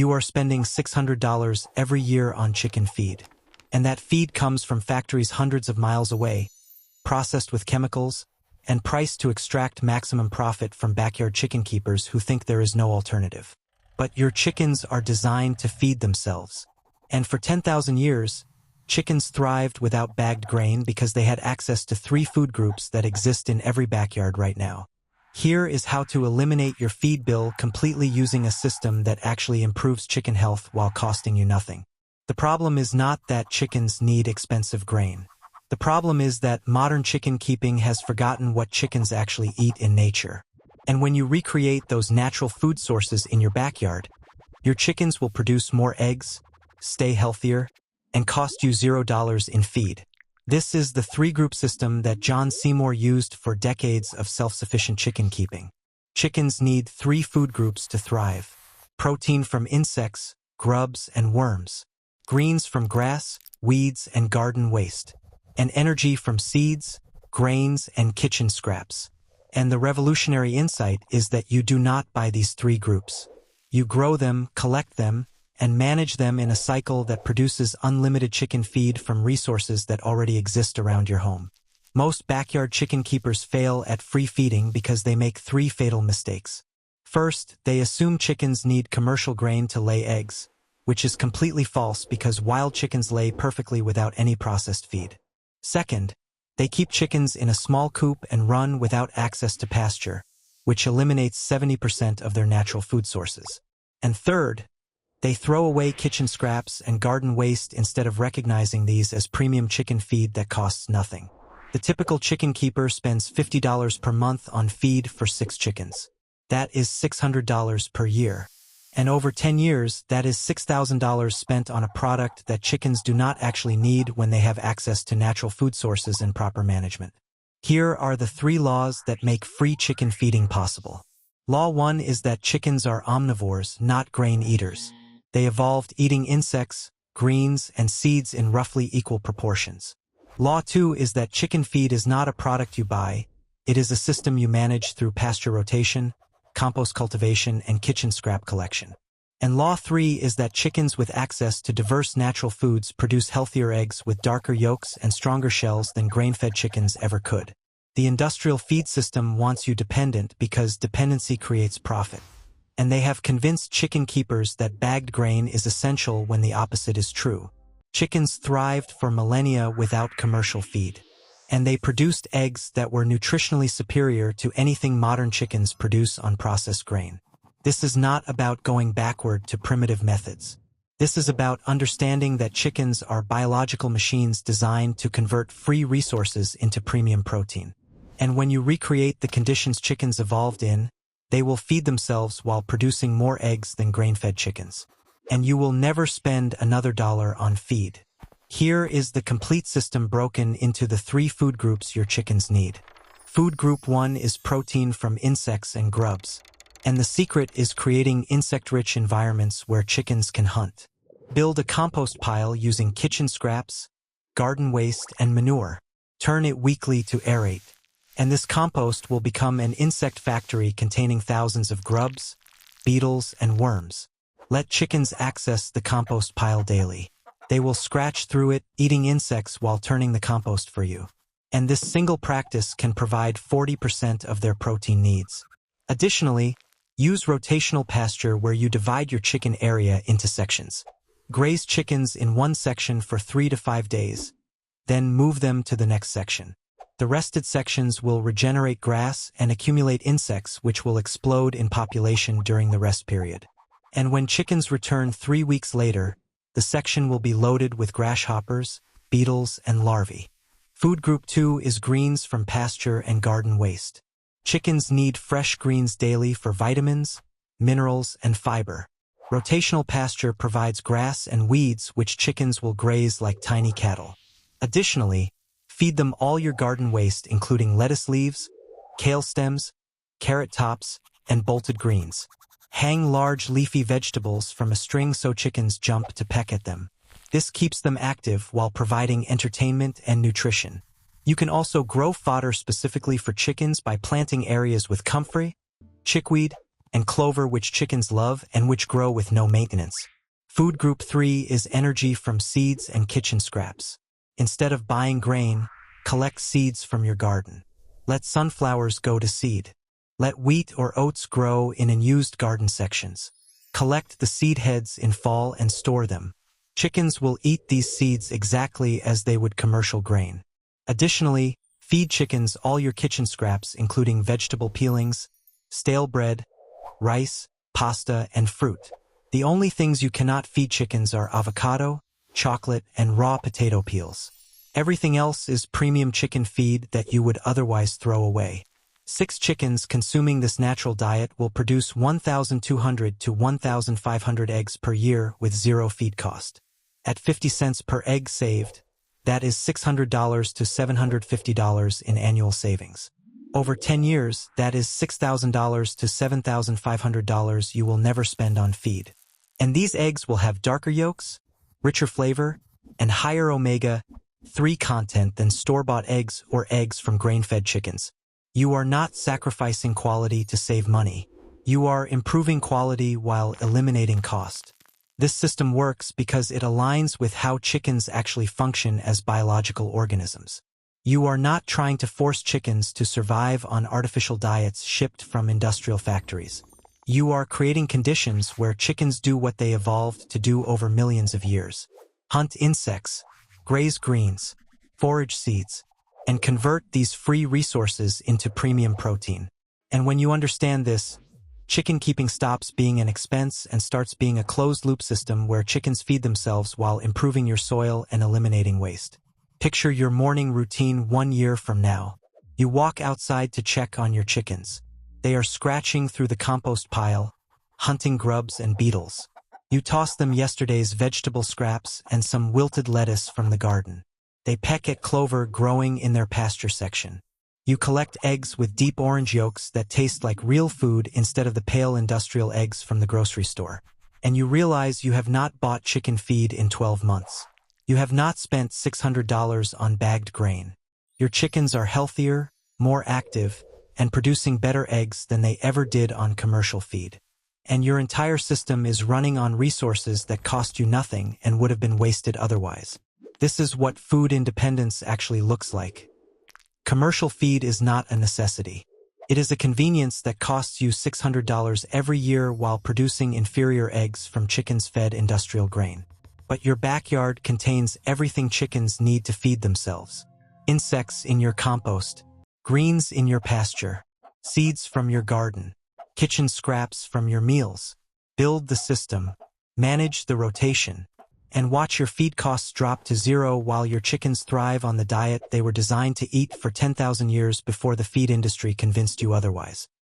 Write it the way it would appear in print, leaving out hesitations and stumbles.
you are spending $600 every year on chicken feed. And that feed comes from factories hundreds of miles away, processed with chemicals, and priced to extract maximum profit from backyard chicken keepers who think there is no alternative. But your chickens are designed to feed themselves. And for 10,000 years, chickens thrived without bagged grain because they had access to 3 food groups that exist in every backyard right now. Here is how to eliminate your feed bill completely using a system that actually improves chicken health while costing you nothing. The problem is not that chickens need expensive grain. The problem is that modern chicken keeping has forgotten what chickens actually eat in nature. And when you recreate those natural food sources in your backyard, your chickens will produce more eggs, stay healthier, and cost you $0 in feed. This is the 3-group system that John Seymour used for decades of self-sufficient chicken keeping. Chickens need 3 food groups to thrive: protein from insects, grubs, and worms, greens from grass, weeds, and garden waste, and energy from seeds, grains, and kitchen scraps. And the revolutionary insight is that you do not buy these 3 groups. You grow them, collect them, and manage them in a cycle that produces unlimited chicken feed from resources that already exist around your home. Most backyard chicken keepers fail at free feeding because they make 3 fatal mistakes. First, they assume chickens need commercial grain to lay eggs, which is completely false because wild chickens lay perfectly without any processed feed. Second, they keep chickens in a small coop and run without access to pasture, which eliminates 70% of their natural food sources. And third, they throw away kitchen scraps and garden waste instead of recognizing these as premium chicken feed that costs nothing. The typical chicken keeper spends $50 per month on feed for 6 chickens. That is $600 per year. And over 10 years, that is $6,000 spent on a product that chickens do not actually need when they have access to natural food sources and proper management. Here are the 3 laws that make free chicken feeding possible. Law 1 is that chickens are omnivores, not grain eaters. They evolved eating insects, greens, and seeds in roughly equal proportions. Law 2 is that chicken feed is not a product you buy, it is a system you manage through pasture rotation, compost cultivation, and kitchen scrap collection. And Law 3 is that chickens with access to diverse natural foods produce healthier eggs with darker yolks and stronger shells than grain-fed chickens ever could. The industrial feed system wants you dependent because dependency creates profit. And they have convinced chicken keepers that bagged grain is essential when the opposite is true. Chickens thrived for millennia without commercial feed. And they produced eggs that were nutritionally superior to anything modern chickens produce on processed grain. This is not about going backward to primitive methods. This is about understanding that chickens are biological machines designed to convert free resources into premium protein. And when you recreate the conditions chickens evolved in, they will feed themselves while producing more eggs than grain-fed chickens. And you will never spend another dollar on feed. Here is the complete system broken into the 3 food groups your chickens need. Food group 1 is protein from insects and grubs. And the secret is creating insect-rich environments where chickens can hunt. Build a compost pile using kitchen scraps, garden waste, and manure. Turn it weekly to aerate. And this compost will become an insect factory containing thousands of grubs, beetles, and worms. Let chickens access the compost pile daily. They will scratch through it, eating insects while turning the compost for you. And this single practice can provide 40% of their protein needs. Additionally, use rotational pasture where you divide your chicken area into sections. Graze chickens in one section for 3 to 5 days, then move them to the next section. The rested sections will regenerate grass and accumulate insects which will explode in population during the rest period. And when chickens return 3 weeks later, the section will be loaded with grasshoppers, beetles, and larvae. Food group 2 is greens from pasture and garden waste. Chickens need fresh greens daily for vitamins, minerals, and fiber. Rotational pasture provides grass and weeds which chickens will graze like tiny cattle. Additionally, feed them all your garden waste including lettuce leaves, kale stems, carrot tops, and bolted greens. Hang large leafy vegetables from a string so chickens jump to peck at them. This keeps them active while providing entertainment and nutrition. You can also grow fodder specifically for chickens by planting areas with comfrey, chickweed, and clover, which chickens love and which grow with no maintenance. Food group 3 is energy from seeds and kitchen scraps. Instead of buying grain, collect seeds from your garden. Let sunflowers go to seed. Let wheat or oats grow in unused garden sections. Collect the seed heads in fall and store them. Chickens will eat these seeds exactly as they would commercial grain. Additionally, feed chickens all your kitchen scraps, including vegetable peelings, stale bread, rice, pasta, and fruit. The only things you cannot feed chickens are avocado, chocolate, and raw potato peels. Everything else is premium chicken feed that you would otherwise throw away. 6 chickens consuming this natural diet will produce 1,200 to 1,500 eggs per year with zero feed cost. At 50 cents per egg saved, that is $600 to $750 in annual savings. Over 10 years, that is $6,000 to $7,500 you will never spend on feed. And these eggs will have darker yolks, richer flavor, and higher omega-3 content than store-bought eggs or eggs from grain-fed chickens. You are not sacrificing quality to save money. You are improving quality while eliminating cost. This system works because it aligns with how chickens actually function as biological organisms. You are not trying to force chickens to survive on artificial diets shipped from industrial factories. You are creating conditions where chickens do what they evolved to do over millions of years. Hunt insects, graze greens, forage seeds, and convert these free resources into premium protein. And when you understand this, chicken keeping stops being an expense and starts being a closed-loop system where chickens feed themselves while improving your soil and eliminating waste. Picture your morning routine 1 year from now. You walk outside to check on your chickens. They are scratching through the compost pile, hunting grubs and beetles. You toss them yesterday's vegetable scraps and some wilted lettuce from the garden. They peck at clover growing in their pasture section. You collect eggs with deep orange yolks that taste like real food instead of the pale industrial eggs from the grocery store. And you realize you have not bought chicken feed in 12 months. You have not spent $600 on bagged grain. Your chickens are healthier, more active, and producing better eggs than they ever did on commercial feed. And your entire system is running on resources that cost you nothing and would have been wasted otherwise. This is what food independence actually looks like. Commercial feed is not a necessity. It is a convenience that costs you $600 every year while producing inferior eggs from chickens fed industrial grain. But your backyard contains everything chickens need to feed themselves. Insects in your compost, greens in your pasture, seeds from your garden, kitchen scraps from your meals. Build the system, manage the rotation, and watch your feed costs drop to zero while your chickens thrive on the diet they were designed to eat for 10,000 years before the feed industry convinced you otherwise.